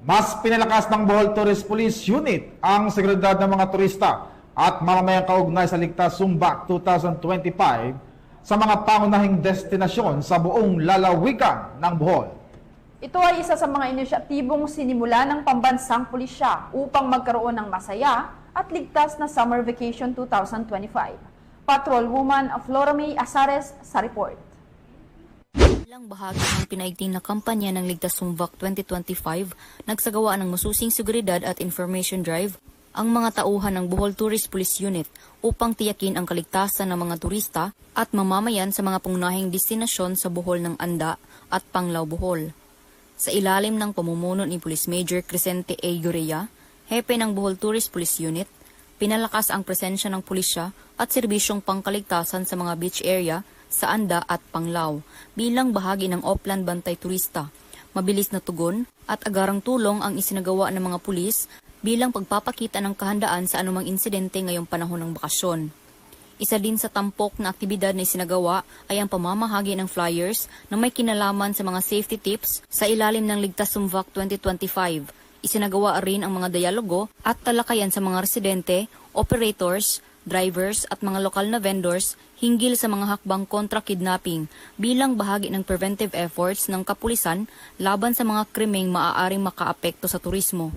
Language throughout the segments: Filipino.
Mas pinalakas ng Bohol Tourist Police Unit ang seguridad ng mga turista at mamamayang kaugnay sa Ligtas Sumbak 2025 sa mga pangunahing destinasyon sa buong lalawigan ng Bohol. Ito ay isa sa mga inisyatibong sinimula ng pambansang pulisya upang magkaroon ng masaya at ligtas na Summer Vacation 2025. Patrolwoman Flora May Azares sa report. Ilang bahagi ng pinaigting na kampanya ng Ligtas Sumbak 2025, nagsagawa ng masusing seguridad at information drive ang mga tauhan ng Bohol Tourist Police Unit upang tiyakin ang kaligtasan ng mga turista at mamamayan sa mga pangunahing destinasyon sa Bohol ng Anda at Panglao, Bohol. Sa ilalim ng pamumuno ni Police Major Crescente A. Gurea, hepe ng Bohol Tourist Police Unit, pinalakas ang presensya ng pulisya at serbisyong pangkaligtasan sa mga beach area sa Anda at Panglao bilang bahagi ng Oplan Bantay Turista. Mabilis na tugon at agarang tulong ang isinagawa ng mga pulis bilang pagpapakita ng kahandaan sa anumang insidente ngayong panahon ng bakasyon. Isa din sa tampok na aktibidad na isinagawa ay ang pamamahagi ng flyers na may kinalaman sa mga safety tips sa ilalim ng Ligtas Sumbak 2025. Isinagawa rin ang mga dialogo at talakayan sa mga residente, operators, drivers at mga lokal na vendors hinggil sa mga hakbang kontra kidnapping bilang bahagi ng preventive efforts ng kapulisan laban sa mga krimeng maaaring makaapekto sa turismo.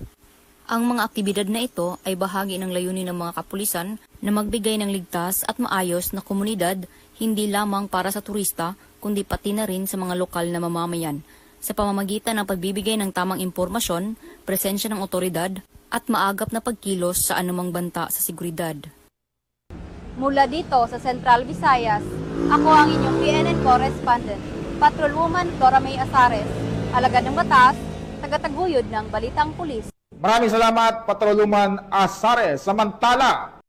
Ang mga aktibidad na ito ay bahagi ng layunin ng mga kapulisan na magbigay ng ligtas at maayos na komunidad hindi lamang para sa turista kundi pati na rin sa mga lokal na mamamayan sa pamamagitan ng pagbibigay ng tamang impormasyon, presensya ng otoridad at maagap na pagkilos sa anumang banta sa seguridad. Mula dito sa Central Visayas, ako ang inyong PNN correspondent, Patrolwoman Flora May Azares, alagad ng batas, tagataguyod ng Balitang Pulis. Maraming salamat, Patrolwoman Azares. Samantala,